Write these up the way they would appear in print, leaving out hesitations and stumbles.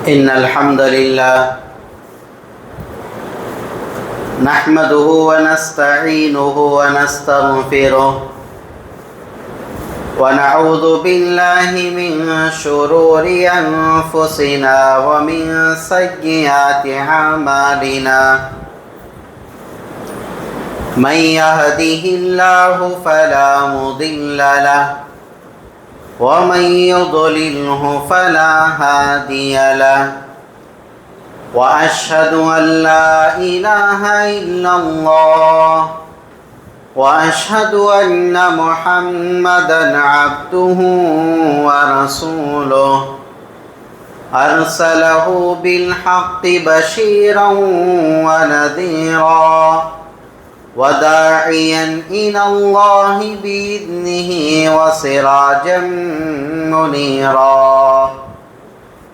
إن الحمد لله نحمده ونستعينه ونستغفره ونعوذ بالله من شرور أنفسنا ومن سيئات أعمالنا من يهده الله فلا مضل له ومن يضلله فلا هادي له وأشهد أن لا إله إلا الله وأشهد أن محمدًا عبده ورسوله أرسله بالحق بشيرا ونذيرا وداعيا إلى الله بإذنه وسراجا منيرا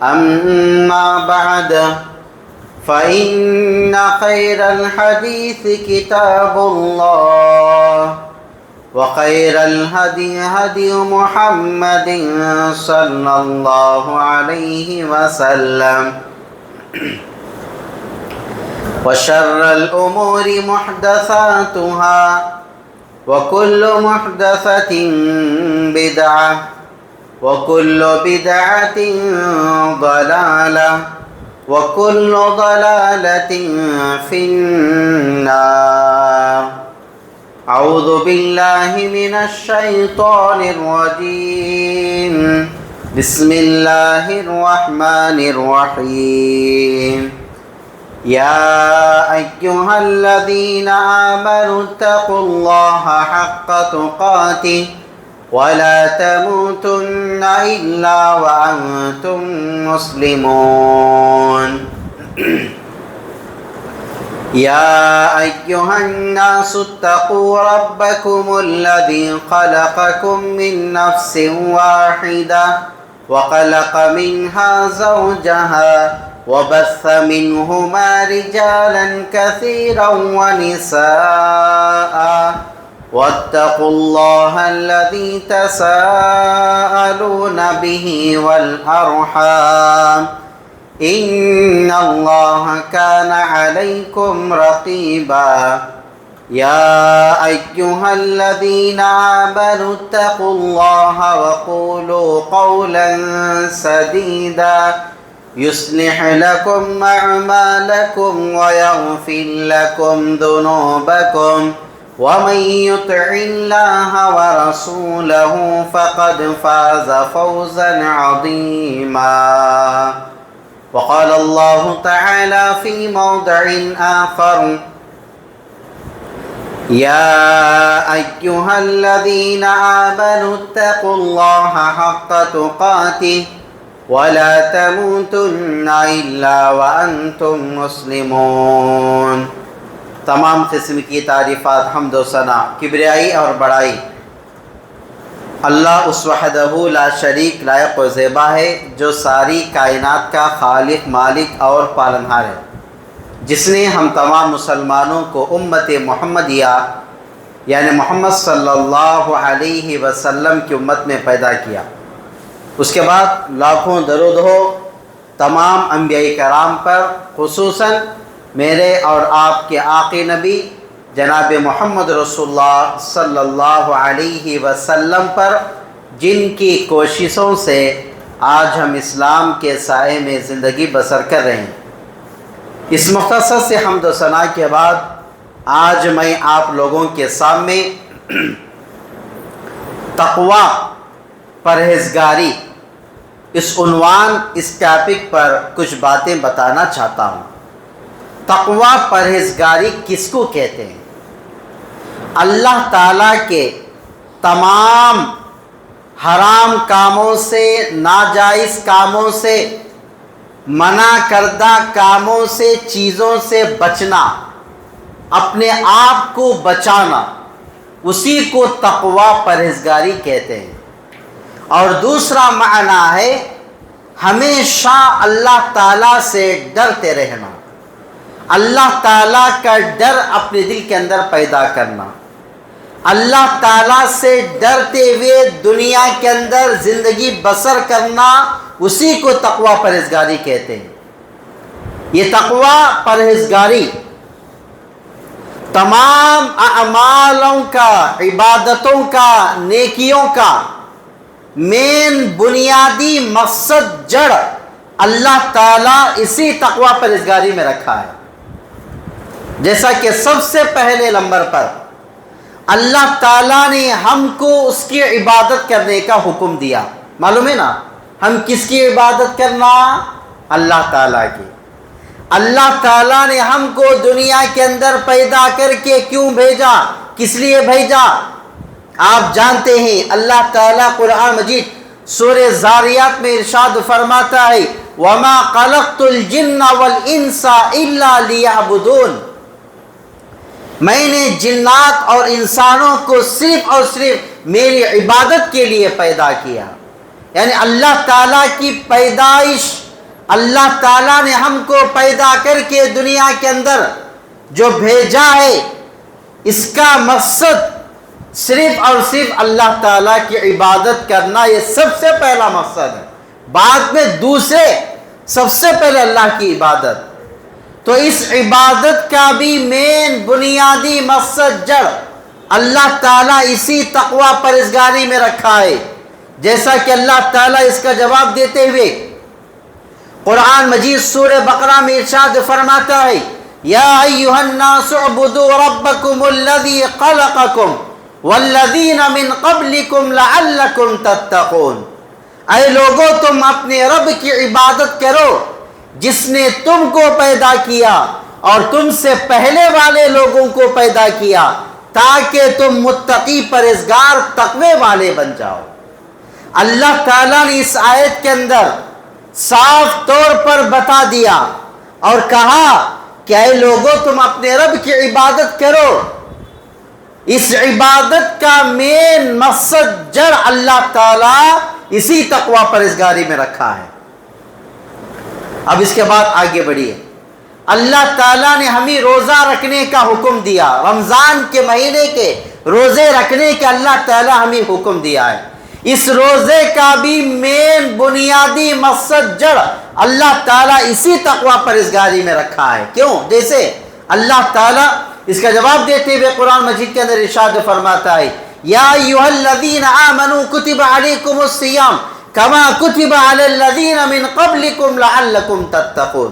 أما بعد فإن خير الحديث كتاب الله وخير الهدي هدي محمد صلى الله عليه وسلم وشر الأمور محدثاتها وكل محدثة بدعة وكل بدعة ضلالة وكل ضلالة في النار. أعوذ بالله من الشيطان الرجيم. بسم الله الرحمن الرحيم. يا أيها الذين آمنوا اتقوا الله حق تقاته ولا تموتن إلا وأنتم مسلمون. يا أيها الناس اتقوا ربكم الذي خلقكم من نفس واحدة وخلق منها زوجها وبث منهما رجالا كثيرا ونساء واتقوا الله الذي تساءلون به والأرحام إن الله كان عليكم رقيبا. يا أيها الذين آمنوا اتقوا الله وقولوا قولا سديدا يصلح لكم أعمالكم ويغفر لكم ذنوبكم ومن يطع الله ورسوله فقد فاز فوزا عظيما. وقال الله تعالى في موضع آخر: يا أيها الذين آمنوا اتقوا الله حق تقاته ولا تموتن إلا وأنتم مسلمون. تمام قسم کی تعریفات، حمد و ثنا، کبریائی اور بڑائی اللہ اس وحدہ لا شریک لائق و زیبا ہے جو ساری کائنات کا خالق، مالک اور پالنہار ہے، جس نے ہم تمام مسلمانوں کو امت محمدیہ یعنی محمد صلی اللہ علیہ وسلم کی امت میں پیدا کیا. اس کے بعد لاکھوں درود ہو تمام انبیاء کرام پر، خصوصاً میرے اور آپ کے آقا نبی جناب محمد رسول اللہ صلی اللہ علیہ وسلم پر، جن کی کوششوں سے آج ہم اسلام کے سائے میں زندگی بسر کر رہے ہیں. اس مختصر سے حمد و ثنا کے بعد آج میں آپ لوگوں کے سامنے تقوی، پرہیزگاری، اس عنوان، اس ٹاپک پر کچھ باتیں بتانا چاہتا ہوں. تقوی، پرہیزگاری کس کو کہتے ہیں؟ اللہ تعالیٰ کے تمام حرام کاموں سے، ناجائز کاموں سے، منع کردہ کاموں سے، چیزوں سے بچنا، اپنے آپ کو بچانا، اسی کو تقوی، پرہیزگاری کہتے ہیں. اور دوسرا معنی ہے ہمیشہ اللہ تعالیٰ سے ڈرتے رہنا، اللہ تعالیٰ کا ڈر اپنے دل کے اندر پیدا کرنا، اللہ تعالیٰ سے ڈرتے ہوئے دنیا کے اندر زندگی بسر کرنا، اسی کو تقوی پرہیزگاری کہتے ہیں۔ یہ تقوی پرہیزگاری تمام اعمالوں کا، عبادتوں کا، نیکیوں کا مین بنیادی مقصد جڑ اللہ تعالیٰ اسی تقوی پرہیزگاری میں رکھا ہے۔ جیسا کہ سب سے پہلے نمبر پر اللہ تعالیٰ نے ہم کو اس کی عبادت کرنے کا حکم دیا۔ معلوم ہے نا ہم کس کی عبادت کرنا؟ اللہ تعالیٰ کی۔ اللہ تعالیٰ نے ہم کو دنیا کے اندر پیدا کر کے کیوں بھیجا؟ کس لیے بھیجا؟ آپ جانتے ہیں اللہ تعالیٰ قرآن مجید سورہ زاریات میں ارشاد فرماتا ہے وَمَا خَلَقْتُ الْجِنَّ وَالْإِنسَ إِلَّا لِيَعْبُدُونَ، میں نے جنات اور انسانوں کو صرف اور صرف میری عبادت کے لیے پیدا کیا۔ یعنی اللہ تعالیٰ کی پیدائش، اللہ تعالیٰ نے ہم کو پیدا کر کے دنیا کے اندر جو بھیجا ہے، اس کا مقصد صرف اور صرف اللہ تعالیٰ کی عبادت کرنا، یہ سب سے پہلا مقصد ہے۔ بعد میں دوسرے، سب سے پہلے اللہ کی عبادت۔ تو اس عبادت کا بھی مین بنیادی مقصد جڑ اللہ تعالیٰ اسی تقوی پرہیزگاری میں رکھا ہے۔ جیسا کہ اللہ تعالیٰ اس کا جواب دیتے ہوئے قرآن مجید سورہ بقرہ میں ارشاد فرماتا ہے یا ایھا الناس اعبدوا ربکم الذی خلقکم والذین من قبلکم لعلکم تتقون، اے لوگو تم اپنے رب کی عبادت کرو جس نے تم کو پیدا کیا اور تم سے پہلے والے لوگوں کو پیدا کیا تاکہ تم متقی پرہیزگار تقوی والے بن جاؤ۔ اللہ تعالیٰ نے اس آیت کے اندر صاف طور پر بتا دیا اور کہا کہ اے لوگو تم اپنے رب کی عبادت کرو۔ اس عبادت کا مین مقصد جڑ اللہ تعالیٰ اسی تقوی پرہیزگاری میں رکھا ہے۔ اب اس کے بعد آگے بڑھیے۔ اللہ تعالیٰ نے ہمیں روزہ رکھنے کا حکم دیا، رمضان کے مہینے کے روزے رکھنے کے اللہ تعالیٰ ہمیں حکم دیا ہے۔ اس روزے کا بھی مین بنیادی مقصد جڑ اللہ تعالیٰ اسی تقوی پرہیزگاری میں رکھا ہے۔ کیوں؟ جیسے اللہ تعالیٰ اس کا جواب دیتے ہوئے قرآن مجید کے اندر ارشاد فرماتا ہے یا ایھا الذین آمنوا کتب علیکم الصیام کما کتب علی الذین من قبلکم لعلکم تتقون،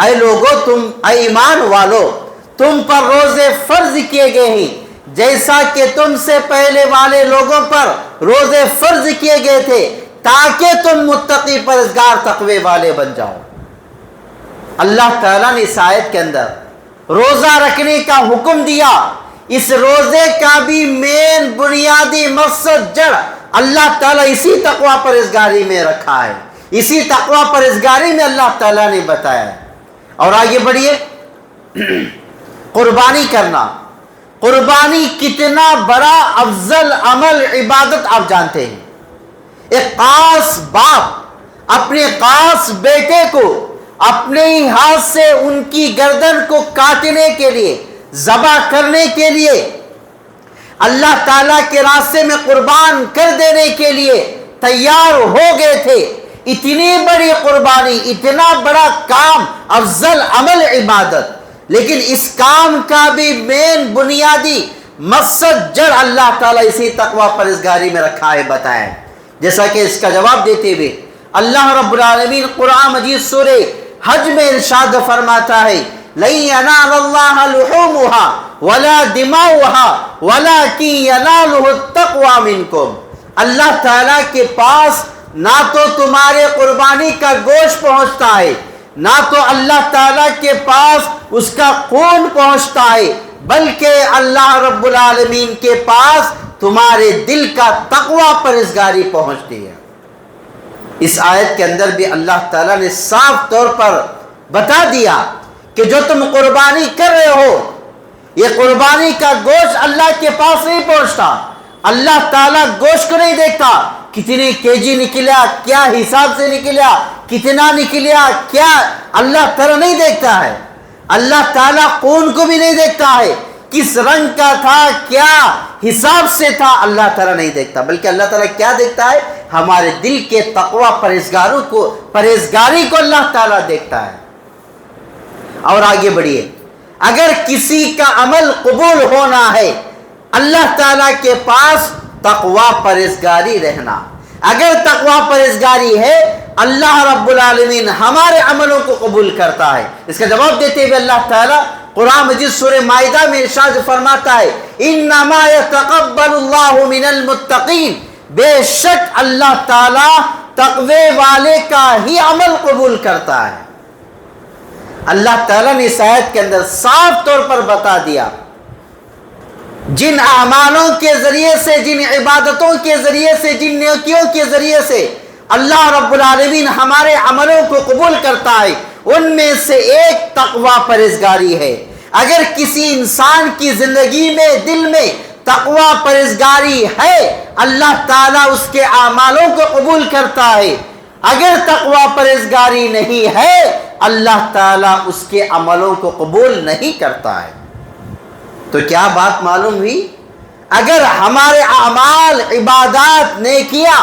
اے لوگو تم، اے ایمان والو، تم پر روزے فرض کیے گئے ہیں جیسا کہ تم سے پہلے والے لوگوں پر روزے فرض کیے گئے تھے تاکہ تم متقی پرہیزگار تقوی والے بن جاؤ۔ اللہ تعالیٰ نے اس آیت کے اندر روزہ رکھنے کا حکم دیا۔ اس روزے کا بھی مین بنیادی مقصد جڑ اللہ تعالیٰ اسی تقوی پرہیزگاری میں رکھا ہے، اسی تقوی پرہیزگاری میں اللہ تعالیٰ نے بتایا ہے۔ اور آگے بڑھیے، قربانی کرنا۔ قربانی کتنا بڑا افضل عمل، عبادت آپ جانتے ہیں۔ ایک خاص باپ اپنے خاص بیٹے کو اپنے ہی ہاتھ سے ان کی گردن کو کاٹنے کے لیے، ذبح کرنے کے لیے، اللہ تعالیٰ کے راستے میں قربان کر دینے کے لیے تیار ہو گئے تھے۔ اتنی بڑی قربانی، اتنا بڑا کام، افضل عمل، عبادت، لیکن اس کام کا بھی مین بنیادی مقصد جڑ اللہ تعالیٰ اسی تقوی پرہیزگاری میں رکھا ہے، بتایا۔ جیسا کہ اس کا جواب دیتے ہوئے اللہ رب العالمین قرآن مجید سورہ حج میں ارشاد فرماتا ہے لَن يَنَالَ اللَّهَ لُحُومُهَا وَلَا دِمَاؤُهَا وَلَكِن يَنَالُهُ التَّقْوَى مِنكُمْ، اللہ تعالیٰ کے پاس نہ تو تمہارے قربانی کا گوشت پہنچتا ہے، نہ تو اللہ تعالیٰ کے پاس اس کا خون پہنچتا ہے، بلکہ اللہ رب العالمین کے پاس تمہارے دل کا تقوی پرہیزگاری پہنچتی ہے۔ اس آیت کے اندر بھی اللہ تعالیٰ نے صاف طور پر بتا دیا کہ جو تم قربانی کر رہے ہو، یہ قربانی کا گوشت اللہ کے پاس نہیں پہنچتا۔ اللہ تعالیٰ گوشت کو نہیں دیکھتا، کتنے کیجی نکلا، کیا حساب سے نکلا، کتنا نکلا، کیا، اللہ تعالیٰ نہیں دیکھتا ہے۔ اللہ تعالیٰ خون کو بھی نہیں دیکھتا ہے، کس رنگ کا تھا، کیا حساب سے تھا، اللہ تعالیٰ نہیں دیکھتا، بلکہ اللہ تعالیٰ کیا دیکھتا ہے؟ ہمارے دل کے تقوی پرہیزگاری کو اللہ تعالیٰ دیکھتا ہے۔ اور آگے بڑھیے، اگر کسی کا عمل قبول ہونا ہے اللہ تعالیٰ کے پاس تقوی پرہیزگاری رہنا، اگر تقوی پرہیزگاری ہے اللہ رب العالمین ہمارے عملوں کو قبول کرتا ہے۔ اس کا جواب دیتے ہوئے اللہ تعالیٰ قرآن مجید سورہ مائدہ میں ارشاد فرماتا ہے انما یتقبل اللہ من المتقین، بے شک اللہ تعالیٰ تقوی والے کا ہی عمل قبول کرتا ہے۔ اللہ تعالیٰ نے اس آیت کے اندر صاف طور پر بتا دیا جن اعمالوں کے ذریعے سے، جن عبادتوں کے ذریعے سے، جن نیکیوں کے ذریعے سے اللہ رب العالمین ہمارے عملوں کو قبول کرتا ہے ان میں سے ایک تقوی پرہیزگاری ہے۔ اگر کسی انسان کی زندگی میں دل میں تقوی پرہیزگاری ہے اللہ تعالیٰ اس کے اعمالوں کو قبول کرتا ہے، اگر تقوی پرہیزگاری نہیں ہے اللہ تعالیٰ اس کے عملوں کو قبول نہیں کرتا ہے۔ تو کیا بات معلوم ہوئی؟ اگر ہمارے اعمال، عبادات، نیکیاں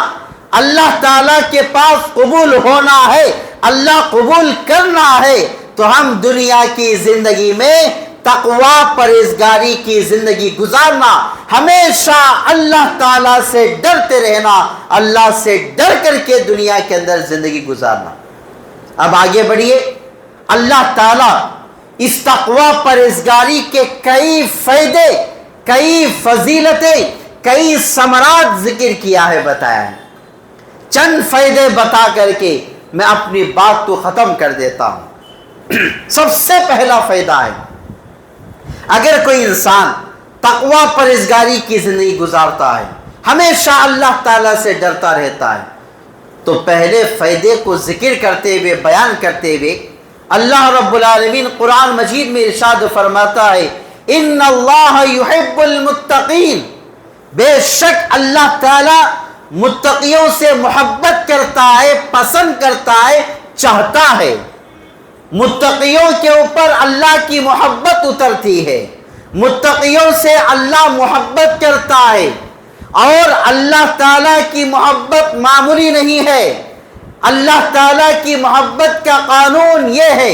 اللہ تعالیٰ کے پاس قبول ہونا ہے، اللہ قبول کرنا ہے، تو ہم دنیا کی زندگی میں تقوی پرہیزگاری کی زندگی گزارنا، ہمیشہ اللہ تعالیٰ سے ڈرتے رہنا، اللہ سے ڈر کر کے دنیا کے اندر زندگی گزارنا۔ اب آگے بڑھیے، اللہ تعالیٰ اس تقوی پرہیزگاری کے کئی فائدے، کئی فضیلتیں، کئی ثمرات ذکر کیا ہے، بتایا ہے۔ چند فائدے بتا کر کے میں اپنی بات کو ختم کر دیتا ہوں۔ سب سے پہلا فائدہ ہے، اگر کوئی انسان تقوی پرہیزگاری کی زندگی گزارتا ہے، ہمیشہ اللہ تعالیٰ سے ڈرتا رہتا ہے، تو پہلے فائدے کو ذکر کرتے ہوئے، بیان کرتے ہوئے اللہ رب العالمین قرآن مجید میں ارشاد فرماتا ہے ان اللہ یحب المتقین، بے شک اللہ تعالیٰ متقیوں سے محبت کرتا ہے، پسند کرتا ہے، چاہتا ہے۔ متقیوں کے اوپر اللہ کی محبت اترتی ہے، متقیوں سے اللہ محبت کرتا ہے، اور اللہ تعالیٰ کی محبت معمولی نہیں ہے۔ اللہ تعالیٰ کی محبت کا قانون یہ ہے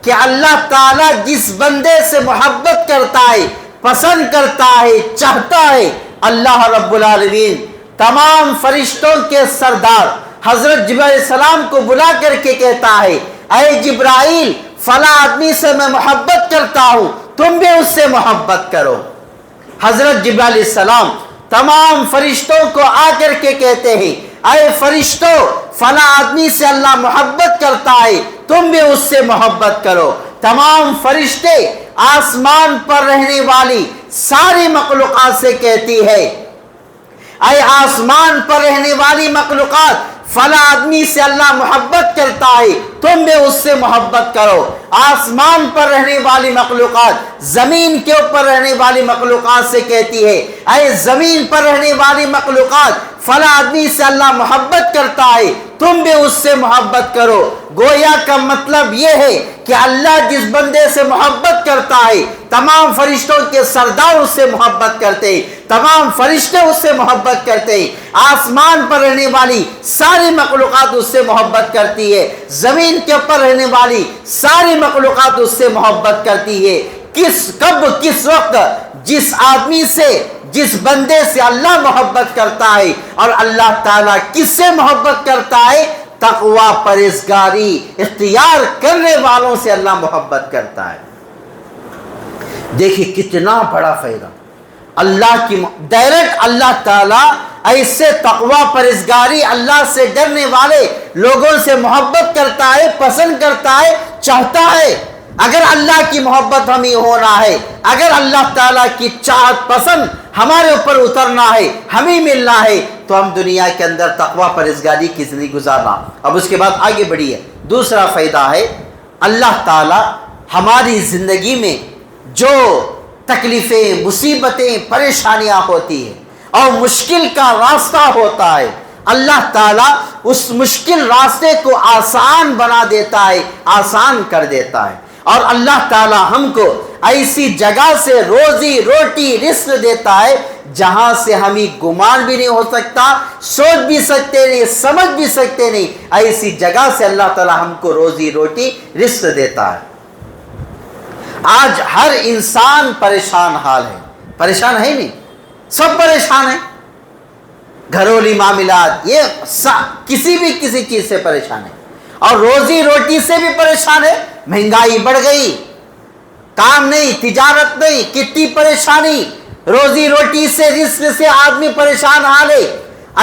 کہ اللہ تعالیٰ جس بندے سے محبت کرتا ہے، پسند کرتا ہے، چاہتا ہے، اللہ رب العالمین تمام فرشتوں کے سردار حضرت جبرائیل علیہ السلام کو بلا کر کے کہتا ہے اے جبرائیل فلاں آدمی سے میں محبت کرتا ہوں، تم بھی اس سے محبت کرو۔ حضرت جبرائیل علیہ السلام تمام فرشتوں کو آ کر کے کہتے ہیں اے فرشتوں فلاں آدمی سے اللہ محبت کرتا ہے، تم بھی اس سے محبت کرو۔ تمام فرشتے آسمان پر رہنے والی ساری مخلوقات سے کہتی ہے اے آسمان پر رہنے والی مخلوقات فلاں آدمی سے اللہ محبت کرتا ہے، تم بھی اس سے محبت کرو۔ آسمان پر رہنے والی مخلوقات زمین کے اوپر رہنے والی مخلوقات سے کہتی ہے اے زمین پر رہنے والی مخلوقات فلاں آدمی سے اللہ محبت کرتا ہے، تم بھی اس سے محبت کرو۔ گویا کا مطلب یہ ہے کہ اللہ جس بندے سے محبت کرتا ہے تمام فرشتوں کے سردار اس سے محبت کرتے ہیں، تمام فرشتے اس سے محبت کرتے ہیں، آسمان پر رہنے والی ساری مخلوقات اس سے محبت کرتی ہے، زمین کے اوپر رہنے والی ساری مخلوقات اس سے محبت کرتی ہے۔ کس وقت جس آدمی سے، جس بندے سے اللہ محبت کرتا ہے، اور اللہ تعالیٰ کس سے محبت کرتا ہے؟ تقوی پرہیزگاری اختیار کرنے والوں سے اللہ محبت کرتا ہے۔ دیکھیں کتنا بڑا فائدہ، اللہ کی ڈائریکٹ اللہ تعالیٰ ایسے تقوی پرہیزگاری، اللہ سے ڈرنے والے لوگوں سے محبت کرتا ہے، پسند کرتا ہے، چاہتا ہے۔ اگر اللہ کی محبت ہمیں ہونا ہے، اگر اللہ تعالیٰ کی چاہت پسند ہمارے اوپر اترنا ہے، ہمیں ملنا ہے، تو ہم دنیا کے اندر تقوی پرہیزگاری کی زندگی گزارنا۔ اب اس کے بعد آگے بڑھیے، دوسرا فائدہ ہے اللہ تعالیٰ ہماری زندگی میں جو تکلیفیں، مصیبتیں، پریشانیاں ہوتی ہیں اور مشکل کا راستہ ہوتا ہے، اللہ تعالیٰ اس مشکل راستے کو آسان بنا دیتا ہے، آسان کر دیتا ہے، اور اللہ تعالیٰ ہم کو ایسی جگہ سے روزی روٹی رزق دیتا ہے جہاں سے ہمیں گمان بھی نہیں ہو سکتا، سوچ بھی سکتے نہیں، سمجھ بھی سکتے نہیں، ایسی جگہ سے اللہ تعالیٰ ہم کو روزی روٹی رزق دیتا ہے۔ آج ہر انسان پریشان حال ہے، پریشان ہے نہیں، سب پریشان ہیں، گھریلو معاملات، یہ کسی بھی کسی چیز سے پریشان ہے، اور روزی روٹی سے بھی پریشان ہے۔ مہنگائی بڑھ گئی، کام نہیں، تجارت نہیں، کتنی پریشانی، روزی روٹی سے، رزق سے آدمی پریشان حال ہے۔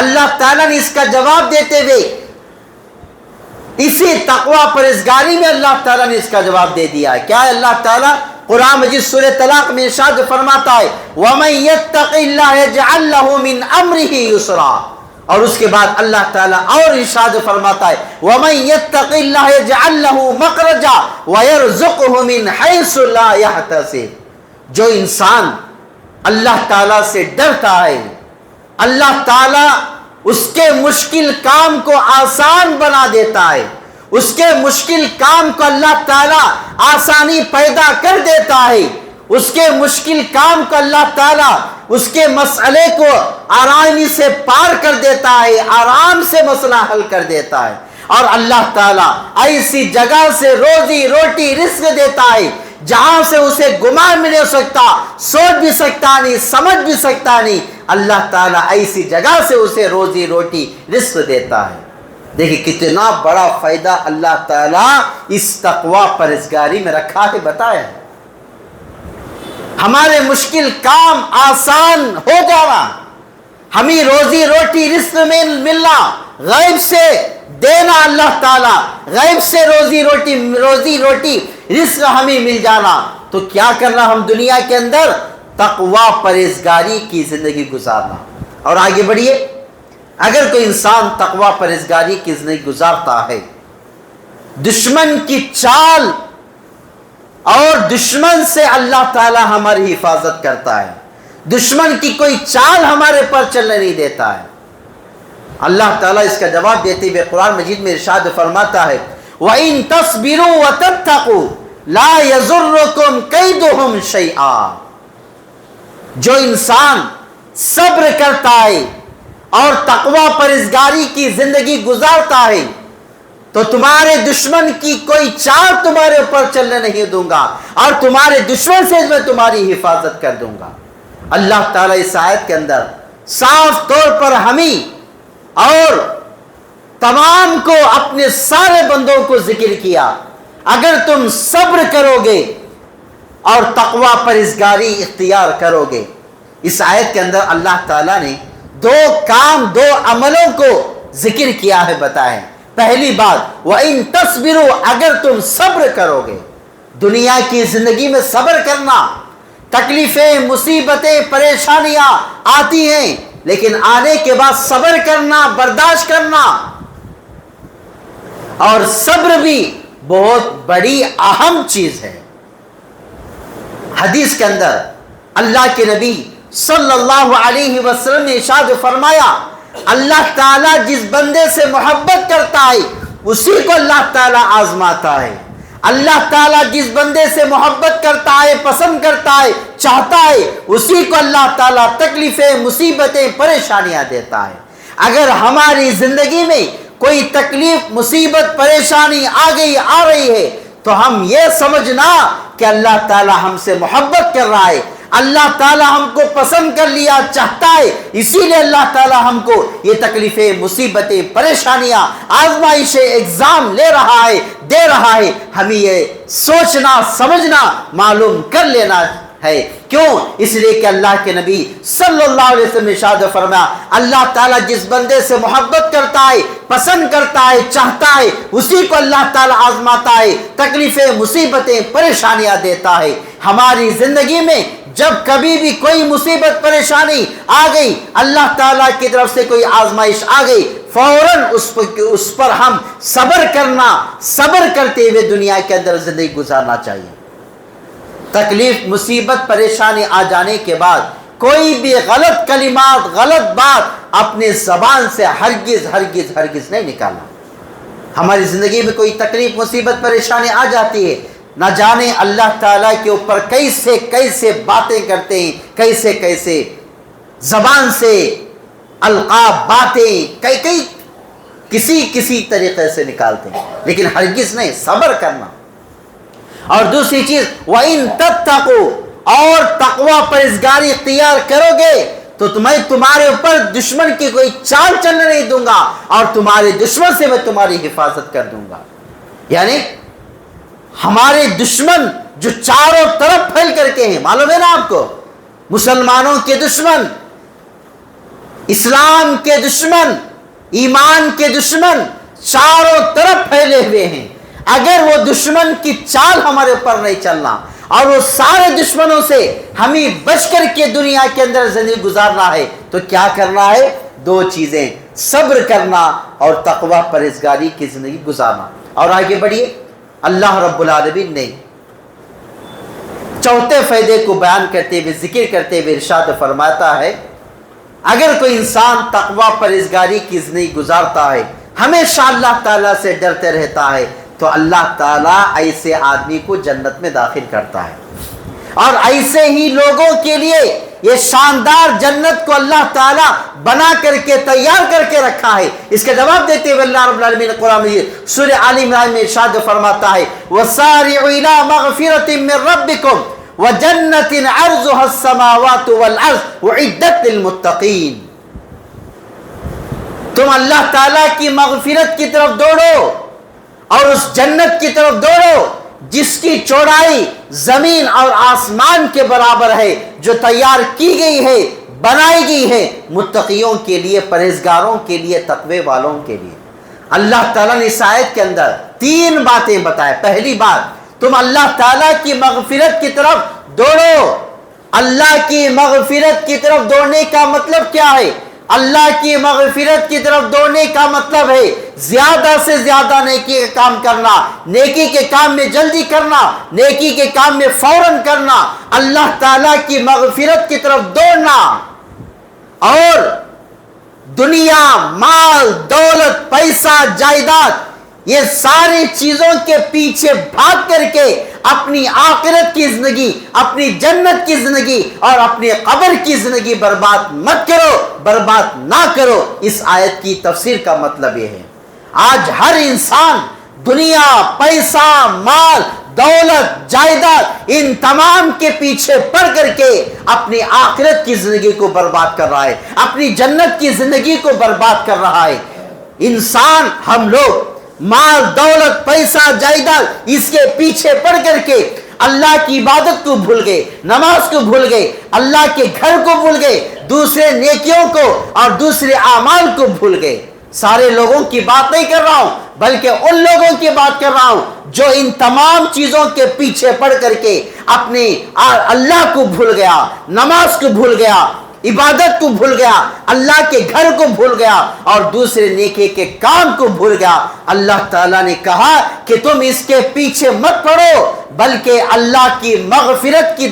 اللہ تعالیٰ نے اس کا جواب دیتے ہوئے اسی تقوی پرہیزگاری میں اللہ تعالیٰ نے اس کا جواب دے دیا ہے۔ کیا ہے؟ اللہ تعالیٰ قرآن مجید سورہ طلاق میں ارشاد فرماتا ہے وَمَن يَتَّقِ اللَّهَ يَجْعَل لَّهُ مِنْ أَمْرِهِ يُسْرًا، اور اس کے بعد اللہ تعالیٰ اور ارشاد فرماتا ہے وَمَن يَتَّقِ اللَّهَ يَجْعَل لَّهُ مَخْرَجًا وَيَرْزُقْهُ مِنْ حَيْثُ لَا يَحْتَسِبُ، جو انسان اللہ تعالیٰ سے ڈرتا ہے، اللہ تعالیٰ اس کے مشکل کام کو آسان بنا دیتا ہے، اس کے مشکل کام کو اللہ تعالیٰ آسانی پیدا کر دیتا ہے، اس کے مشکل کام کو اللہ تعالیٰ اس کے مسئلے کو آرامی سے پار کر دیتا ہے، آرام سے مسئلہ حل کر دیتا ہے، اور اللہ تعالیٰ ایسی جگہ سے روزی روٹی رزق دیتا ہے جہاں سے اسے گمان بھی نہیں ہو سکتا، سوچ بھی سکتا نہیں، سمجھ بھی سکتا نہیں، اللہ تعالیٰ ایسی جگہ سے اسے روزی روٹی رزق دیتا ہے۔ دیکھیں کتنا بڑا فائدہ اللہ تعالیٰ اس تقوی پرہیزگاری میں رکھا ہے، بتایا ہے۔ ہمارے مشکل کام آسان ہو جانا، ہمیں روزی روٹی رزق میں ملنا، غیب سے دینا، اللہ تعالیٰ غیب سے روزی روٹی رزق ہمیں مل جانا، تو کیا کرنا ہم دنیا کے اندر؟ تقوی پرہیزگاری کی زندگی گزارنا۔ اور آگے بڑھیے، اگر کوئی انسان تقوی پرہیزگاری کی زندگی گزارتا ہے، دشمن کی چال اور دشمن سے اللہ تعالیٰ ہماری حفاظت کرتا ہے، دشمن کی کوئی چال ہمارے پر چلنے نہیں دیتا ہے۔ اللہ تعالیٰ اس کا جواب دیتے ہوئے قرآن مجید میں ارشاد فرماتا ہے وَإِن تَصْبِرُوا وَتَتَّقُوا لَا يَضُرُّكُمْ كَيْدُهُمْ شَيْئًا، جو انسان صبر کرتا ہے اور تقوی پرہیزگاری کی زندگی گزارتا ہے تو تمہارے دشمن کی کوئی چال تمہارے اوپر چلنے نہیں دوں گا، اور تمہارے دشمن سے میں تمہاری حفاظت کر دوں گا۔ اللہ تعالیٰ اس آیت کے اندر صاف طور پر ہمیں اور تمام کو، اپنے سارے بندوں کو ذکر کیا، اگر تم صبر کرو گے اور تقوی پرہیزگاری اختیار کرو گے۔ اس آیت کے اندر اللہ تعالیٰ نے دو کام، دو عملوں کو ذکر کیا ہے، بتائیں۔ پہلی بات وَإِن تَصْبِرُوا، اگر تم صبر کرو گے، دنیا کی زندگی میں صبر کرنا، تکلیفیں، مصیبتیں، پریشانیاں آتی ہیں، لیکن آنے کے بعد صبر کرنا، برداشت کرنا، اور صبر بھی بہت بڑی اہم چیز ہے۔ حدیث کے اندر اللہ کے نبی صلی اللہ علیہ وسلم نے ارشاد فرمایا اللہ تعالیٰ جس بندے سے محبت کرتا ہے اسی کو اللہ تعالیٰ آزماتا ہے، اللہ تعالیٰ جس بندے سے محبت کرتا ہے، پسند کرتا ہے، چاہتا ہے، اسی کو اللہ تعالیٰ تکلیفیں، مصیبتیں، پریشانیاں دیتا ہے۔ اگر ہماری زندگی میں کوئی تکلیف، مصیبت، پریشانی آ رہی ہے تو ہم یہ سمجھنا کہ اللہ تعالیٰ ہم سے محبت کر رہا ہے، اللہ تعالیٰ ہم کو پسند کر لیا، چاہتا ہے، اسی لیے اللہ تعالیٰ ہم کو یہ تکلیفیں، مصیبتیں، پریشانیاں، آزمائشیں، ایگزام لے رہا ہے، دے رہا ہے۔ ہمیں یہ سوچنا، سمجھنا، معلوم کر لینا ہے۔ کیوں؟ اس لیے کہ اللہ کے نبی صلی اللہ علیہ وسلم نے ارشاد فرمایا اللہ تعالیٰ جس بندے سے محبت کرتا ہے، پسند کرتا ہے، چاہتا ہے، اسی کو اللہ تعالیٰ آزماتا ہے، تکلیفیں، مصیبتیں، پریشانیاں دیتا ہے۔ ہماری زندگی میں جب کبھی بھی کوئی مصیبت، پریشانی آ گئی، اللہ تعالیٰ کی طرف سے کوئی آزمائش آ گئی، فوراً اس پر ہم صبر کرنا، صبر کرتے ہوئے دنیا کے اندر زندگی گزارنا چاہیے۔ تکلیف، مصیبت، پریشانی آ جانے کے بعد کوئی بھی غلط کلمات، غلط بات اپنے زبان سے ہرگز ہرگز ہرگز نہیں نکالنا۔ ہماری زندگی میں کوئی تکلیف، مصیبت، پریشانی آ جاتی ہے، نہ جانے اللہ تعالیٰ کے اوپر کیسے کیسے باتیں کرتے ہیں، کیسے کیسے زبان سے القاب باتیں کئی کسی طریقے سے نکالتے ہیں، لیکن ہرگز نہیں صبر کرنا۔ اور دوسری چیز وَإِن تَتَّقُوا، اور تقوی پرہیزگاری اختیار کرو گے تو میں تمہارے اوپر دشمن کی کوئی چال چلنے نہیں دوں گا، اور تمہارے دشمن سے میں تمہاری حفاظت کر دوں گا۔ یعنی ہمارے دشمن جو چاروں طرف پھیل کر کے ہیں، معلوم ہے نا آپ کو، مسلمانوں کے دشمن، اسلام کے دشمن، ایمان کے دشمن چاروں طرف پھیلے ہوئے ہیں۔ اگر وہ دشمن کی چال ہمارے اوپر نہیں چلنا اور وہ سارے دشمنوں سے ہمیں بچ کر کے دنیا کے اندر زندگی گزارنا ہے تو کیا کرنا ہے؟ دو چیزیں، صبر کرنا اور تقوی پرہیزگاری کی زندگی گزارنا۔ اور آگے بڑھیے، اللہ رب العالمین نے چوتھے فائدے کو بیان کرتے ہوئے ذکر کرتے ہوئے ارشاد فرماتا ہے، اگر کوئی انسان تقوی پرہیزگاری کی زندگی گزارتا ہے، ہمیشہ اللہ تعالیٰ سے ڈرتے رہتا ہے، تو اللہ تعالیٰ ایسے آدمی کو جنت میں داخل کرتا ہے۔ اور ایسے ہی لوگوں کے لیے یہ شاندار جنت کو اللہ تعالیٰ بنا کر کے تیار کر کے رکھا ہے۔ اس کا جواب دیتے ہوئے اللہ رب العالمین قرآن مجید سورہ آل عمران میں ارشاد فرماتا ہے، وَسَارِعُوا إِلَىٰ مَغْفِرَةٍ مِّن رَّبِّكُمْ وَجَنَّةٍ عَرْضُهَا السَّمَاوَاتُ وَالْأَرْضُ أُعِدَّتْ لِلْمُتَّقِينَ، تم اللہ تعالیٰ کی مغفرت کی طرف دوڑو اور اس جنت کی طرف دوڑو جس کی چوڑائی زمین اور آسمان کے برابر ہے، جو تیار کی گئی ہے، بنائی گئی ہے متقیوں کے لیے، پرہیزگاروں کے لیے، تقوی والوں کے لیے۔ اللہ تعالیٰ نے اس آیت کے اندر تین باتیں بتائیں۔ پہلی بات، تم اللہ تعالیٰ کی مغفرت کی طرف دوڑو۔ اللہ کی مغفرت کی طرف دوڑنے کا مطلب کیا ہے؟ اللہ کی مغفرت کی طرف دوڑنے کا مطلب ہے زیادہ سے زیادہ نیکی کا کام کرنا، نیکی کے کام میں جلدی کرنا، نیکی کے کام میں فوراً کرنا، اللہ تعالیٰ کی مغفرت کی طرف دوڑنا، اور دنیا، مال، دولت، پیسہ، جائیداد، یہ ساری چیزوں کے پیچھے بھاگ کر کے اپنی آخرت کی زندگی، اپنی جنت کی زندگی اور اپنی قبر کی زندگی برباد مت کرو، برباد نہ کرو۔ اس آیت کی تفسیر کا مطلب یہ ہے، آج ہر انسان دنیا، پیسہ، مال، دولت، جائیداد، ان تمام کے پیچھے پڑ کر کے اپنی آخرت کی زندگی کو برباد کر رہا ہے، اپنی جنت کی زندگی کو برباد کر رہا ہے۔ انسان، ہم لوگ مال، دولت، پیسہ، جائیداد، اس کے پیچھے پڑ کر کے اللہ کی عبادت کو بھول گئے، نماز کو بھول گئے، اللہ کے گھر کو بھول گئے، دوسرے نیکیوں کو اور دوسرے اعمال کو بھول گئے۔ سارے لوگوں کی بات نہیں کر رہا ہوں، بلکہ ان لوگوں کی بات کر رہا ہوں جو ان تمام چیزوں کے پیچھے پڑ کر کے اپنے اللہ کو بھول گیا، نماز کو بھول گیا، عبادت کو بھول گیا، اللہ کے گھر کو بھول گیا اور دوسرے نیکی کے کام کو بھول گیا۔ اللہ تعالیٰ نے کہا کہ تم اس کے پیچھے مت پڑو، بلکہ اللہ کی مغفرت کی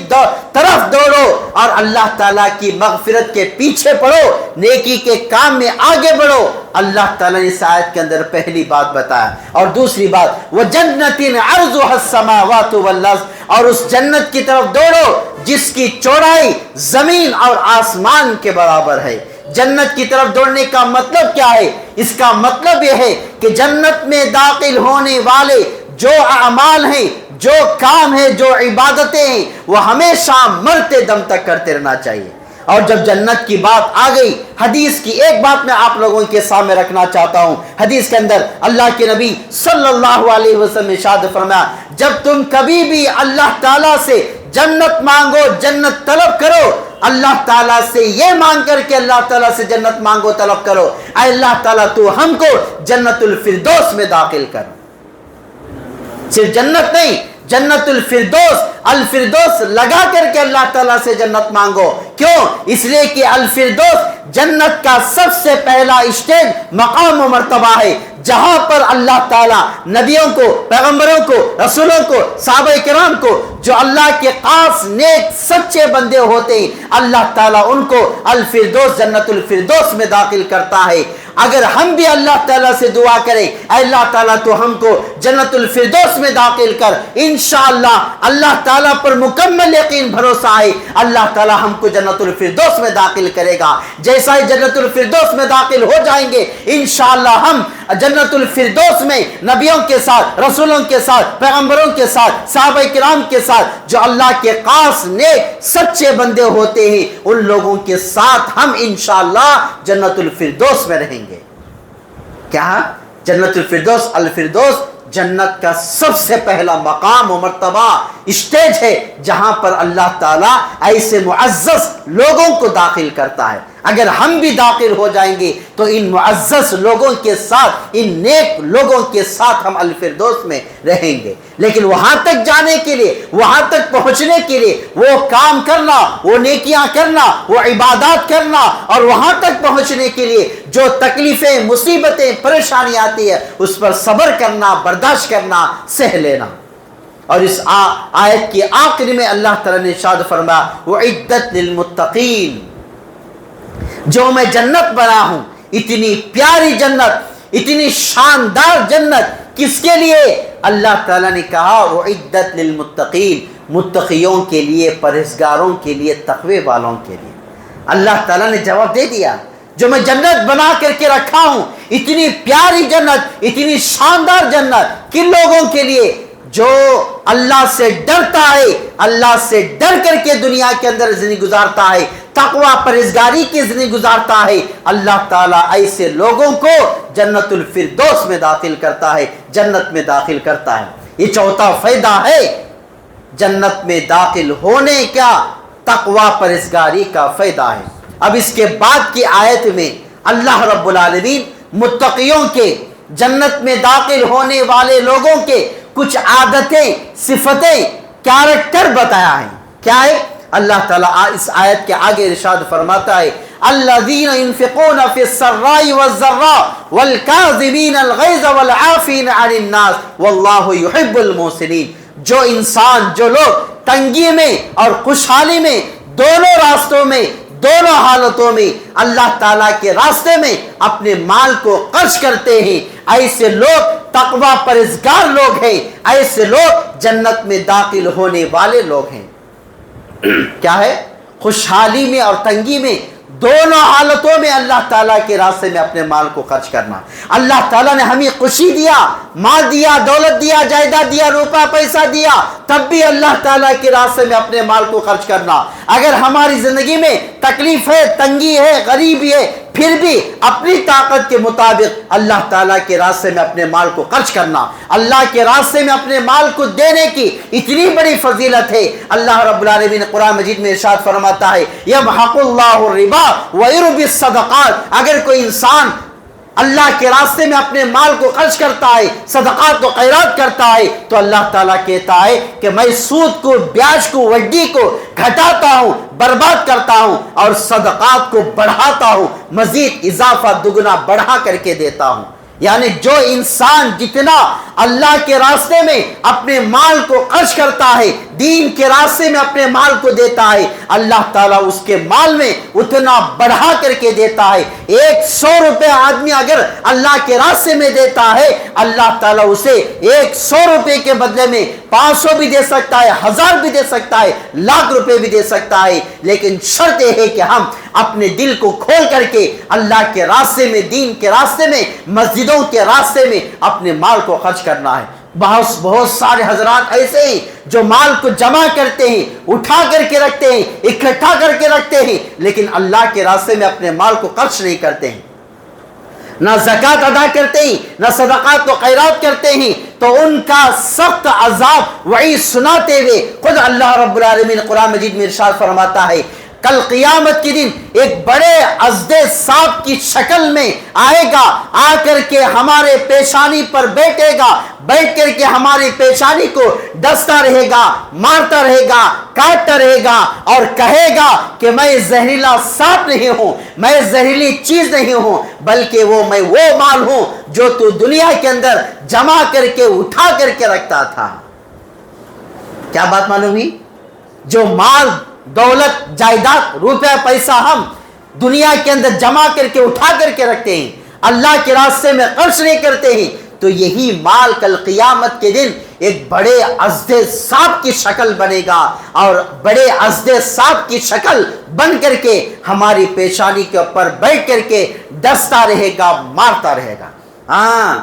طرف دوڑو اور اللہ تعالیٰ کی مغفرت کے پیچھے پڑو، نیکی کے کام میں آگے بڑھو۔ اللہ تعالیٰ نے اس آیت کے اندر پہلی بات بتایا، اور دوسری بات وَجَنَّةٍ عَرْضُهَا السَّمَاوَاتُ وَالْأَرْضُ، اور اس جنت کی طرف دوڑو جس کی چوڑائی زمین اور آسمان کے برابر ہے۔ جنت کی طرف دوڑنے کا مطلب کیا ہے؟ اس کا مطلب یہ ہے کہ جنت میں داخل ہونے والے جو اعمال ہیں، جو کام ہیں، جو عبادتیں ہیں، وہ ہمیشہ مرتے دم تک کرتے رہنا چاہیے۔ اور جب جنت کی بات آ گئی، حدیث کی ایک بات میں آپ لوگوں کے سامنے رکھنا چاہتا ہوں۔ حدیث کے اندر اللہ کے نبی صلی اللہ علیہ وسلم نے ارشاد فرمایا، جب تم کبھی بھی اللہ تعالیٰ سے جنت مانگو، جنت طلب کرو، اللہ تعالیٰ سے یہ مانگ کر کے اللہ تعالیٰ سے جنت مانگو، طلب کرو، اے اللہ تعالیٰ تو ہم کو جنت الفردوس میں داخل کر۔ صرف جنت نہیں، جنت الفردوس، الفردوس لگا کر کے اللہ تعالیٰ سے جنت مانگو۔ کیوں؟ اس لیے کہ الفردوس جنت کا سب سے پہلا اسٹیج، مقام و مرتبہ ہے، جہاں پر اللہ تعالیٰ نبیوں کو، پیغمبروں کو، رسولوں کو، صحابہ کرام کو، جو اللہ کے خاص نیک سچے بندے ہوتے ہیں، اللہ تعالیٰ ان کو الفردوس، جنت الفردوس میں داخل کرتا ہے۔ اگر ہم بھی اللہ تعالیٰ سے دعا کریں اے اللہ تعالیٰ تو ہم کو جنت الفردوس میں داخل کر، انشاءاللہ اللہ تعالیٰ پر مکمل یقین بھروسہ ہے، اللہ تعالیٰ ہم کو جنت الفردوس میں داخل کرے گا۔ جیسا ہی جنت الفردوس میں داخل ہو جائیں گے انشاءاللہ ہم جنت الفردوس میں نبیوں کے ساتھ، رسولوں کے ساتھ، پیغمبروں کے ساتھ، صحابہ کرام کے ساتھ، جو اللہ کے خاص نیک سچے بندے ہوتے ہیں، ان لوگوں کے ساتھ ہم انشاءاللہ جنت الفردوس میں رہیں گے۔ کیا جنت الفردوس، الفردوس جنت کا سب سے پہلا مقام و مرتبہ اسٹیج ہے جہاں پر اللہ تعالیٰ ایسے معزز لوگوں کو داخل کرتا ہے۔ اگر ہم بھی داخل ہو جائیں گے تو ان معزز لوگوں کے ساتھ، ان نیک لوگوں کے ساتھ ہم الفردوس میں رہیں گے۔ لیکن وہاں تک جانے کے لیے، وہاں تک پہنچنے کے لیے وہ کام کرنا، وہ نیکیاں کرنا، وہ عبادات کرنا، اور وہاں تک پہنچنے کے لیے جو تکلیفیں، مصیبتیں، پریشانی آتی ہے اس پر صبر کرنا، برداشت کرنا، سہ لینا۔ اور اس آیت کی آخر میں اللہ تعالیٰ نے ارشاد فرمایا وَعِدَّتْ لِلْمُتَّقِينَ، جو میں جنت بنا ہوں، اتنی پیاری جنت، اتنی شاندار جنت، کس کے لیے؟ اللہ تعالیٰ نے کہا وَعِدَّتْ لِلْمُتَّقِينَ، متقیوں کے لیے، پرہیزگاروں کے لیے، تقوی والوں کے لیے۔ اللہ تعالیٰ نے جواب دے دیا، جو میں جنت بنا کر کے رکھا ہوں، اتنی پیاری جنت، اتنی شاندار جنت، کن لوگوں کے لیے؟ جو اللہ سے ڈرتا ہے، اللہ سے ڈر کر کے دنیا کے اندر زندگی گزارتا ہے، تقوی پرہیزگاری کی زندگی گزارتا ہے، اللہ تعالیٰ ایسے لوگوں کو جنت الفردوس میں داخل کرتا ہے، جنت میں داخل کرتا ہے۔ یہ چوتھا فائدہ ہے جنت میں داخل ہونے کا، تقوی پرہیزگاری کا فائدہ ہے۔ اب اس کے بعد کی آیت میں اللہ رب العالمین متقیوں کے، جنت میں داخل ہونے والے لوگوں کے کچھ عادتیں، صفتیں، کیریکٹر بتایا ہے۔ کیا ہے؟ اللہ تعالیٰ اس آیت کے آگے ارشاد فرماتا ہے الذین ينفقون فی السراء والضراء والکاظمین الغیظ والعافین عن الناس واللہ یحب المحسنین، جو انسان، جو لوگ تنگی میں اور خوشحالی میں، دونوں راستوں میں، دونوں حالتوں میں اللہ تعالیٰ کے راستے میں اپنے مال کو خرچ کرتے ہیں، ایسے لوگ تقوی پرہیزگار لوگ ہیں، ایسے لوگ جنت میں داخل ہونے والے لوگ ہیں۔ کیا ہے؟ خوشحالی میں اور تنگی میں، دونوں حالتوں میں اللہ تعالیٰ کے راستے میں اپنے مال کو خرچ کرنا۔ اللہ تعالیٰ نے ہمیں خوشی دیا، مال دیا، دولت دیا، جائیداد دیا، روپیہ پیسہ دیا، تب بھی اللہ تعالیٰ کے راستے میں اپنے مال کو خرچ کرنا۔ اگر ہماری زندگی میں تکلیف ہے، تنگی ہے، غریبی ہے، پھر بھی اپنی طاقت کے مطابق اللہ تعالیٰ کے راستے میں اپنے مال کو خرچ کرنا۔ اللہ کے راستے میں اپنے مال کو دینے کی اتنی بڑی فضیلت ہے۔ اللہ رب العالمین قرآن مجید میں ارشاد فرماتا ہے یمحق اللہ الربا ویربی الصدقات، اگر کوئی انسان اللہ کے راستے میں اپنے مال کو خرچ کرتا ہے، صدقات و خیرات کرتا ہے، تو اللہ تعالیٰ کہتا ہے کہ میں سود کو، بیاج کو، وڈی کو گھٹاتا ہوں، برباد کرتا ہوں، اور صدقات کو بڑھاتا ہوں، مزید اضافہ دگنا بڑھا کر کے دیتا ہوں۔ یعنی جو انسان جتنا اللہ کے راستے میں اپنے مال کو خرچ کرتا ہے، دین کے راستے میں اپنے مال کو دیتا ہے، اللہ تعالیٰ اس کے مال میں اتنا بڑھا کر کے دیتا ہے۔ 100 روپے آدمی اگر اللہ کے راستے میں دیتا ہے، اللہ تعالیٰ اسے 100 روپے کے بدلے میں 500 بھی دے سکتا ہے، 1000 بھی دے سکتا ہے، لاکھ روپے بھی دے سکتا ہے، لیکن شرط یہ ہے کہ ہم اپنے دل کو کھول کر کے اللہ کے راستے میں، دین کے راستے میں، مسجدوں کے راستے میں اپنے مال کو خرچ کرنا ہے۔ بہت سارے حضرات ایسے ہیں جو مال کو جمع کرتے ہیں، اٹھا کر کے رکھتے ہیں، اکٹھا کر کے رکھتے ہیں، لیکن اللہ کے راستے میں اپنے مال کو خرچ نہیں کرتے ہیں، نہ زکوٰۃ ادا کرتے ہیں، نہ صدقات و خیرات کرتے ہیں، تو ان کا سخت عذاب وعید سناتے ہوئے خود اللہ رب العالمین قرآن مجید میں ارشاد فرماتا ہے کل قیامت کے دن ایک بڑے ازدے سانپ کی شکل میں آئے گا، آ کر کے ہمارے پیشانی پر بیٹھے گا، بیٹھ کر کے ہماری پیشانی کو ڈستا رہے گا، مارتا رہے گا، کاٹتا رہے گا، اور کہے گا کہ میں زہریلا سانپ نہیں ہوں، میں زہریلی چیز نہیں ہوں، بلکہ میں وہ مال ہوں جو تو دنیا کے اندر جمع کر کے اٹھا کر کے رکھتا تھا۔ کیا بات معلوم ہوئی؟ جو مال، دولت، جائیداد، روپے، پیسہ ہم دنیا کے اندر جمع کر کے اٹھا کر کے رکھتے ہیں، اللہ کے راستے میں خرچ نہیں کرتے ہیں تو یہی مال کل قیامت کے دن ایک بڑے ازدے سانپ کی شکل بنے گا اور بڑے ازدے سانپ کی شکل بن کر کے ہماری پیشانی کے اوپر بیٹھ کر کے ڈستا رہے گا، مارتا رہے گا۔ ہاں،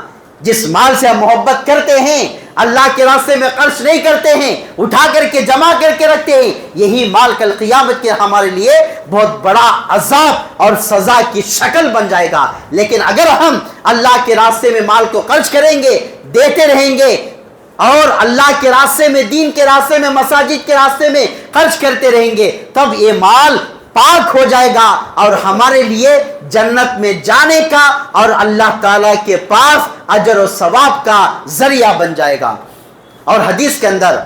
جس مال سے ہم محبت کرتے ہیں، اللہ کے راستے میں خرچ نہیں کرتے ہیں، اٹھا کر کے جمع کر کے رکھتے ہیں، یہی مال کل قیامت کے ہمارے لیے بہت بڑا عذاب اور سزا کی شکل بن جائے گا۔ لیکن اگر ہم اللہ کے راستے میں مال کو خرچ کریں گے، دیتے رہیں گے اور اللہ کے راستے میں، دین کے راستے میں، مساجد کے راستے میں خرچ کرتے رہیں گے، تب یہ مال پاک ہو جائے گا اور ہمارے لیے جنت میں جانے کا اور اللہ تعالیٰ کے پاس اجر و ثواب کا ذریعہ بن جائے گا۔ اور حدیث کے اندر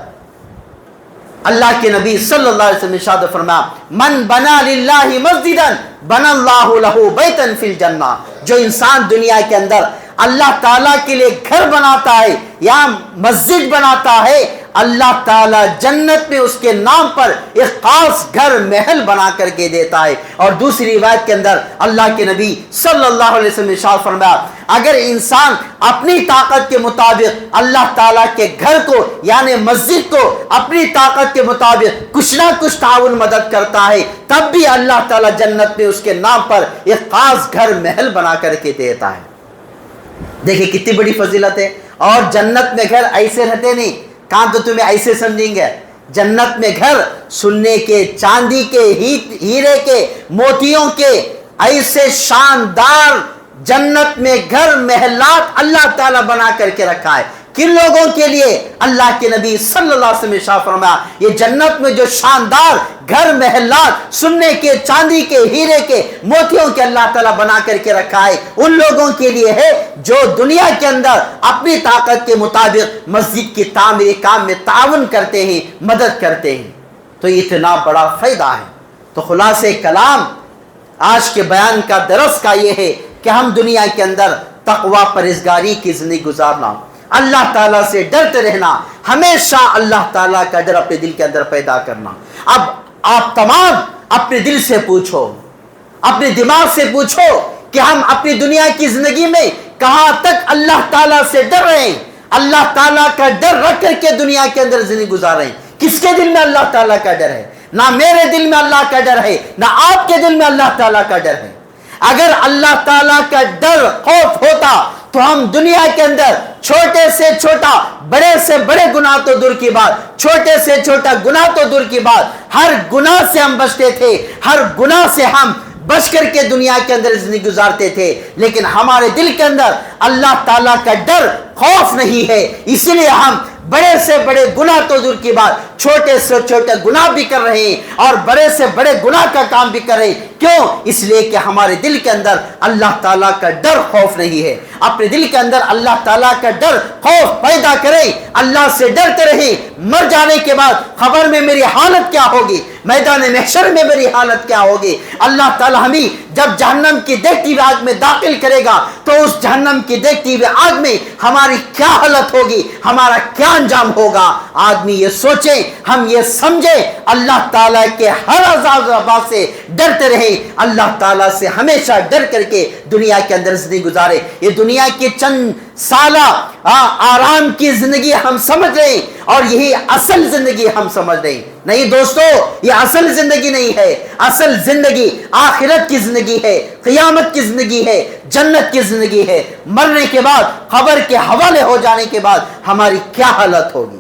اللہ کے نبی صلی اللہ علیہ وسلم نے ارشاد فرمایا، من بنا للہ مسجدا بنا اللہ لہ بیتا فی الجنہ، جو انسان دنیا کے اندر اللہ تعالیٰ کے لیے گھر بناتا ہے یا مسجد بناتا ہے، اللہ تعالیٰ جنت میں اس کے نام پر ایک خاص گھر محل بنا کر کے دیتا ہے۔ اور دوسری روایت کے اندر اللہ کے نبی صلی اللہ علیہ وسلم نے ارشاد فرمایا، اگر انسان اپنی طاقت کے مطابق اللہ تعالیٰ کے گھر کو یعنی مسجد کو اپنی طاقت کے مطابق کچھ نہ کچھ تعاون مدد کرتا ہے، تب بھی اللہ تعالیٰ جنت میں اس کے نام پر ایک خاص گھر محل بنا کر کے دیتا ہے۔ دیکھیں کتنی بڑی فضیلت ہے۔ اور جنت میں گھر ایسے رہتے نہیں، کہاں تو تمہیں ایسے سمجھیں گے، جنت میں گھر سونے کے، چاندی کے، ہیرے کے، موتیوں کے، ایسے شاندار جنت میں گھر محلات اللہ تعالیٰ بنا کر کے رکھا ہے۔ کن لوگوں کے لیے؟ اللہ کے نبی صلی اللہ علیہ وسلم نے ارشاد فرمایا، یہ جنت میں جو شاندار گھر محلات سونے کے، چاندی کے، ہیرے کے، موتیوں کے اللہ تعالیٰ بنا کر کے رکھا ہے، ان لوگوں کے لیے ہے جو دنیا کے اندر اپنی طاقت کے مطابق مسجد کی تعمیر کام میں تعاون کرتے ہیں، مدد کرتے ہیں۔ تو اتنا بڑا فائدہ ہے۔ تو خلاصہ کلام آج کے بیان کا درس کا یہ ہے کہ ہم دنیا کے اندر تقوی پرہیزگاری کی زندگی گزارنا، اللہ تعالیٰ سے ڈرتے رہنا، ہمیشہ اللہ تعالیٰ کا ڈر اپنے دل کے اندر پیدا کرنا۔ اب آپ تمام اپنے دل سے پوچھو، اپنے دماغ سے پوچھو کہ ہم اپنی دنیا کی زندگی میں کہاں تک اللہ تعالیٰ سے ڈر رہے ہیں، اللہ تعالیٰ کا ڈر رکھ کر کے دنیا کے اندر زندگی گزار رہے ہیں۔ کس کے دل میں اللہ تعالیٰ کا ڈر ہے؟ نہ میرے دل میں اللہ کا ڈر ہے، نہ آپ کے دل میں اللہ تعالیٰ کا ڈر ہے۔ اگر اللہ تعالیٰ کا ڈر، خوف ہوتا تو ہم دنیا کے اندر چھوٹے سے چھوٹا، بڑے سے بڑے گناہ تو دور کی بات، چھوٹے سے چھوٹا گناہ تو دور کی بات، ہر گناہ سے ہم بچتے تھے، ہر گناہ سے ہم بچ کر کے دنیا کے اندر زندگی گزارتے تھے۔ لیکن ہمارے دل کے اندر اللہ تعالیٰ کا ڈر، خوف نہیں ہے، اس لیے ہم بڑے سے بڑے گناہ تو دور کی بات، چھوٹے سے چھوٹے گناہ بھی کر رہے ہیں اور بڑے سے بڑے گناہ کا کام بھی کر رہے ہیں۔ کیوں؟ اس لیے کہ ہمارے دل کے اندر اللہ تعالیٰ کا ڈر، خوف نہیں ہے۔ اپنے دل کے اندر اللہ تعالیٰ کا ڈر، خوف پیدا کریں، اللہ سے ڈرتے رہیں۔ مر جانے کے بعد خبر میں میری حالت کیا ہوگی، میدان محشر میں میری حالت کیا ہوگی، اللہ تعالیٰ ہمیں جب جہنم کی دیکھتی ہوئی آگ میں داخل کرے گا تو اس جہنم کی دیکھتی ہوئی آگ میں ہماری کیا حالت ہوگی، ہمارا کیا انجام ہوگا۔ آدمی یہ سوچے، ہم یہ سمجھے، اللہ تعالیٰ کے ہر عذاب سے ڈرتے رہے، اللہ تعالیٰ سے ہمیشہ ڈر کر کے دنیا کے اندر زندگی گزارے۔ یہ دنیا کی چند سالہ آرام کی زندگی ہم سمجھ رہے ہیں اور یہی اصل زندگی ہم سمجھ رہے ہیں۔ نہیں دوستو، یہ اصل زندگی نہیں ہے۔ اصل زندگی آخرت کی زندگی ہے، قیامت کی زندگی ہے، جنت کی زندگی ہے۔ مرنے کے بعد، قبر کے حوالے ہو جانے کے بعد ہماری کیا حالت ہوگی۔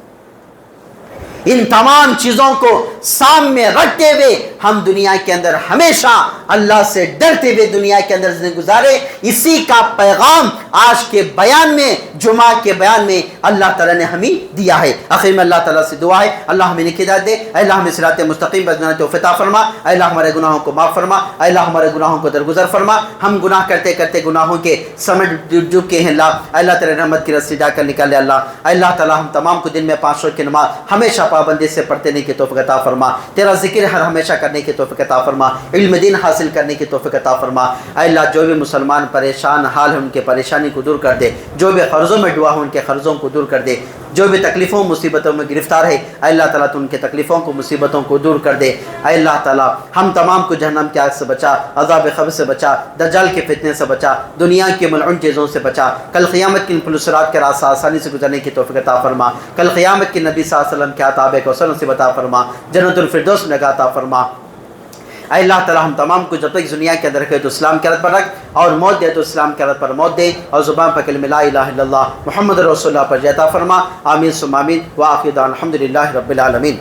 ان تمام چیزوں کو سامنے رکھتے ہوئے ہم دنیا کے اندر ہمیشہ اللہ سے ڈرتے ہوئے دنیا کے اندر زندگی گزارے۔ اسی کا پیغام آج کے بیان میں، جمعہ کے بیان میں اللہ تعالیٰ نے ہمیں دیا ہے۔ آخر میں اللہ تعالیٰ سے دعا ہے، اللہ ہمیں ہدایت دے، اے اللہ ہمیں صراط مستقیم پر چلنے کی توفیق عطا فرما، اے اللہ ہمارے گناہوں کو معاف فرما، اے اللہ ہمارے گناہوں کو درگزر فرما۔ ہم گناہ کرتے کرتے گناہوں کے سمجھ ڈوب کے ہیں اللہ، اے اللہ تیرے رحمت کی رسی ڈا کر نکالے اللہ۔ اے اللہ تعالیٰ ہم تمام کو دن میں 5 وقت کی نماز ہمیشہ پابندی سے پڑھتے رہنے کی توفیق عطا فرما، تیرا ذکر ہر ہمیشہ کرنے کی توفیق عطا فرما، علم دین حاصل کرنے کی توفیق عطا فرما۔ اے اللہ جو بھی مسلمان پریشان حال ہیں ان کے پریشانی کو دور کر دے، جو بھی قرضوں میں ڈوبا ہوں ان کے قرضوں کو دور کر دے۔ جو بھی تکلیفوں مصیبتوں میں گرفتار ہے اے اللہ تعالیٰ تو ان کے تکلیفوں کو مصیبتوں کو دور کر دے۔ اے اللہ تعالیٰ ہم تمام کو جہنم کی آگ سے بچا، عذاب قبر سے بچا، دجال کے فتنے سے بچا، دنیا کی ملعون چیزوں سے بچا، کل قیامت کی ان پلسرات کے راستہ آسانی سے گزرنے کی توفیق عطا فرما، کل قیامت کی نبی صلی اللہ علیہ وسلم کے عطاب کوثر نصیب عطا فرما، جنت الفردوس میں جگہ عطا فرما۔ اے اللہ تعالیٰ ہم تمام کو جب تک دنیا کے اندر رکھے تو اسلام کی عادت پر رکھ، اور موت دے تو اسلام کی عادت پر موت دے، اور زبان پر کلمہ لا الہ الا اللہ محمد رسول اللہ پر عطا فرما۔ آمین ثم آمین، وآخر دعوانا الحمد للہ رب العالمین۔